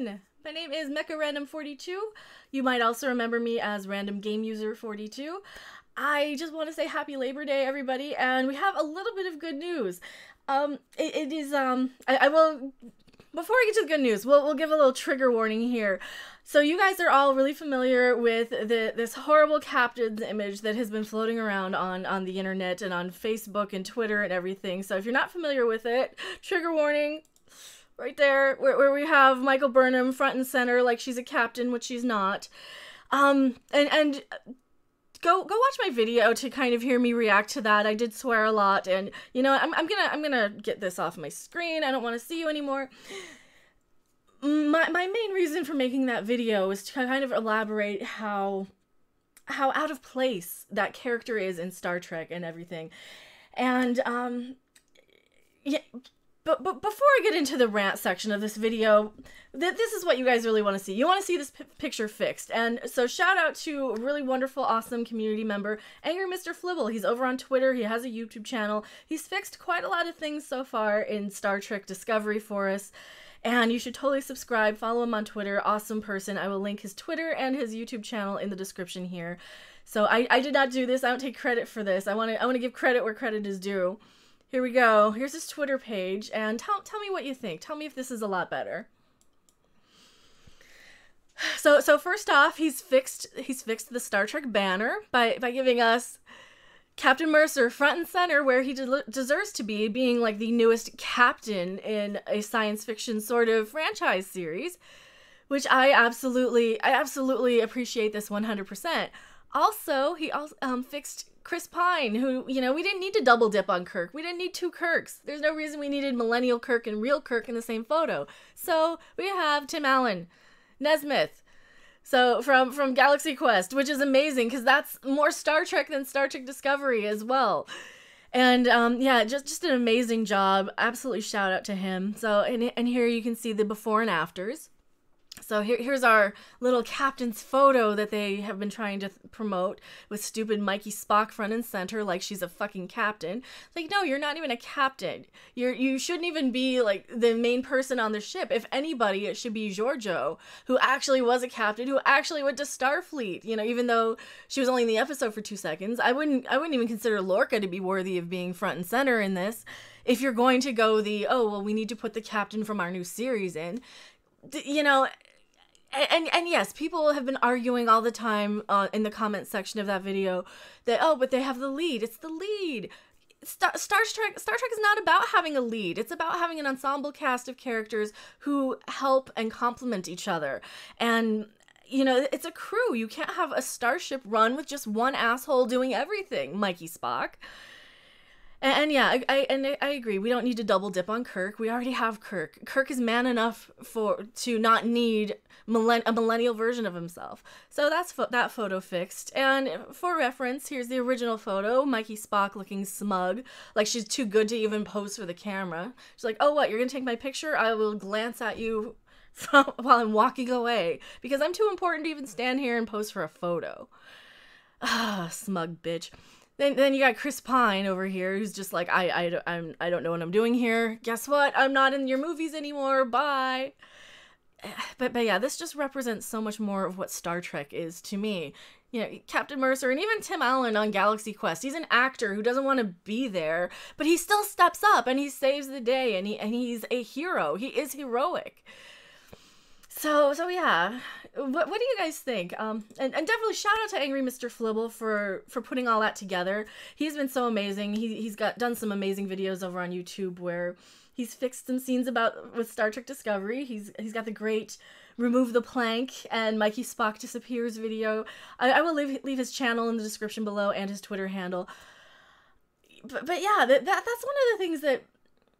everyone! My name is MechaRandom42. You might also remember me as Random Game User 42. I just want to say happy Labor Day, everybody, and we have a little bit of good news. I will, before we get to the good news, we'll give a little trigger warning here. So you guys are all really familiar with this horrible captain's image that has been floating around on the internet and on Facebook and Twitter and everything. So if you're not familiar with it, trigger warning. Right there, where we have Michael Burnham front and center, like she's a captain, which she's not. And go watch my video to kind of hear me react to that. I did swear a lot, and you know, I'm gonna get this off my screen. I don't want to see you anymore. My main reason for making that video is to kind of elaborate how out of place that character is in Star Trek and everything, and yeah. But before I get into the rant section of this video, this is what you guys really want to see. You want to see this picture fixed. And so shout out to a really wonderful, awesome community member, Angry Mr. Flibble. He's over on Twitter. He has a YouTube channel. He's fixed quite a lot of things so far in Star Trek Discovery for us. And you should totally subscribe. Follow him on Twitter. Awesome person. I will link his Twitter and his YouTube channel in the description here. So I did not do this. I don't take credit for this. I want to give credit where credit is due. Here we go. Here's his Twitter page, and tell me what you think. Tell me if this is a lot better. So first off, he's fixed the Star Trek banner by giving us Captain Mercer front and center where he deserves to be, being like the newest captain in a science fiction sort of franchise series, which I absolutely appreciate this 100%. Also, he fixed Chris Pine, who, you know, we didn't need to double dip on Kirk. We didn't need two Kirks. There's no reason we needed Millennial Kirk and Real Kirk in the same photo. So we have Tim Allen, Nesmith. So from Galaxy Quest, which is amazing because that's more Star Trek than Star Trek Discovery as well. And yeah, just an amazing job. Absolutely shout out to him. So and here you can see the before and afters. So here's our little captain's photo that they have been trying to promote with stupid Mikey Spock front and center like she's a fucking captain. Like, no, you're not even a captain. You shouldn't even be like the main person on the ship. If anybody, it should be Georgiou, who actually was a captain, who actually went to Starfleet. You know, even though she was only in the episode for 2 seconds, I wouldn't even consider Lorca to be worthy of being front and center in this. If you're going to go we need to put the captain from our new series in. You know, and yes, people have been arguing all the time in the comment section of that video that, but they have the lead. It's the lead. Star Trek is not about having a lead. It's about having an ensemble cast of characters who help and complement each other. And, you know, it's a crew. You can't have a starship run with just one asshole doing everything, Mikey Spock. And yeah, I agree. We don't need to double dip on Kirk. We already have Kirk. Kirk is man enough to not need a millennial version of himself. So that's that photo fixed. And for reference, here's the original photo. Mikey Spock looking smug, like she's too good to even pose for the camera. She's like, "Oh, what? You're gonna take my picture? I will glance at you while I'm walking away because I'm too important to even stand here and pose for a photo." Ah, smug bitch. Then you got Chris Pine over here, who's just like, I don't know what I'm doing here. Guess what? I'm not in your movies anymore. Bye. But yeah, this just represents so much more of what Star Trek is to me. You know, Captain Mercer and even Tim Allen on Galaxy Quest. He's an actor who doesn't want to be there, but he still steps up and he saves the day, and he's a hero. He is heroic. So yeah, what do you guys think? And definitely shout out to Angry Mr. Flibble for putting all that together. He's been so amazing. He's done some amazing videos over on YouTube where he's fixed some scenes with Star Trek Discovery. He's got the great Remove the Plank and Mikey Spock Disappears video. I will leave his channel in the description below and his Twitter handle. But yeah, that's one of the things that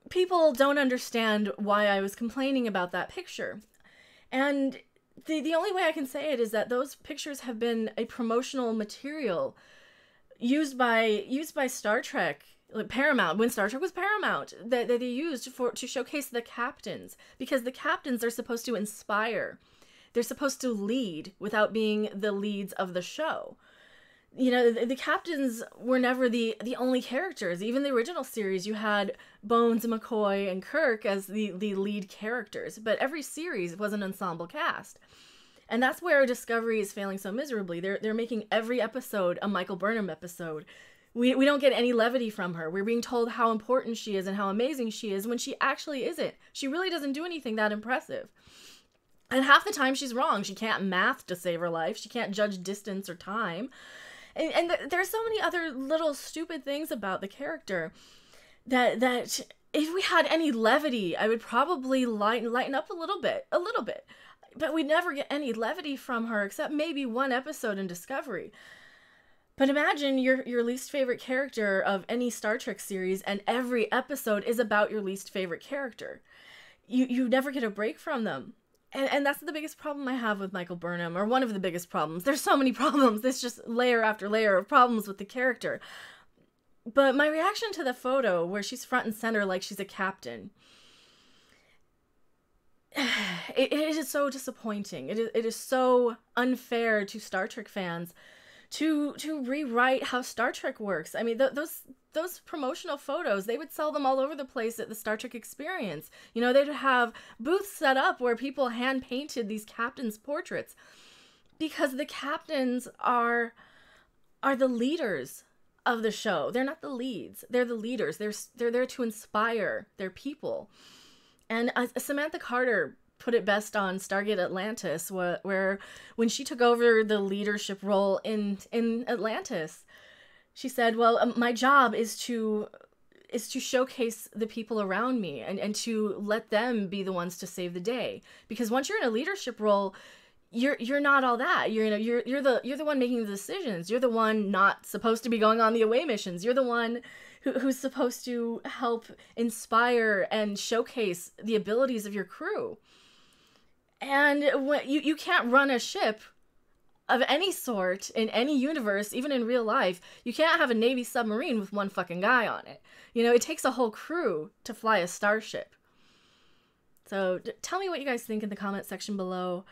people don't understand why I was complaining about that picture. And the only way I can say it is that those pictures have been a promotional material used by Star Trek, like Paramount, when Star Trek was Paramount, that they used to showcase the captains, because the captains are supposed to inspire. They're supposed to lead without being the leads of the show. You know, the captains were never the only characters. Even the original series, you had Bones, McCoy, and Kirk as the lead characters, but every series was an ensemble cast. And that's where Discovery is failing so miserably. They're making every episode a Michael Burnham episode. We don't get any levity from her. We're being told how important she is and how amazing she is when she actually isn't. She really doesn't do anything that impressive. And half the time she's wrong. She can't math to save her life. She can't judge distance or time. And there's so many other little stupid things about the character that if we had any levity, I would probably lighten up a little bit. But we never get any levity from her except maybe one episode in Discovery. But imagine your least favorite character of any Star Trek series, and every episode is about your least favorite character. You never get a break from them. And that's the biggest problem I have with Michael Burnham, or one of the biggest problems. There's so many problems. There's just layer after layer of problems with the character. But my reaction to the photo where she's front and center like she's a captain, it is so disappointing. It is so unfair to Star Trek fans to rewrite how Star Trek works. I mean, those promotional photos, they would sell them all over the place at the Star Trek Experience. You know, they'd have booths set up where people hand painted these captains' portraits, because the captains are the leaders of the show. They're not the leads. They're the leaders. They're there to inspire their people. And Samantha Carter put it best on Stargate Atlantis, where when she took over the leadership role in Atlantis, she said, well, my job is to showcase the people around me and to let them be the ones to save the day. Because once you're in a leadership role, you're not all that. You're the one making the decisions. You're the one not supposed to be going on the away missions. You're the one who's supposed to help inspire and showcase the abilities of your crew. And when you can't run a ship of any sort in any universe, even in real life. You can't have a Navy submarine with one fucking guy on it. You know, it takes a whole crew to fly a starship. So tell me what you guys think in the comment section below.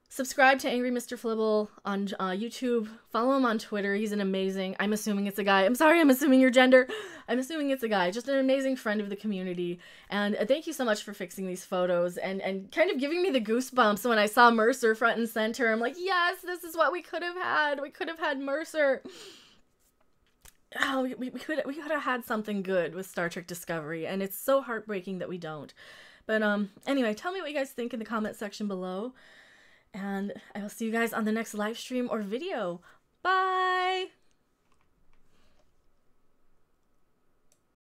Subscribe to Angry Mr. Flibble on YouTube. Follow him on Twitter. He's an amazing, I'm assuming it's a guy. I'm sorry, I'm assuming your gender. I'm assuming it's a guy. Just an amazing friend of the community. And thank you so much for fixing these photos and kind of giving me the goosebumps when I saw Mercer front and center. I'm like, yes, this is what we could have had. We could have had Mercer. Oh, we could have had something good with Star Trek Discovery, and it's so heartbreaking that we don't. But anyway, tell me what you guys think in the comment section below. And I will see you guys on the next live stream or video. Bye!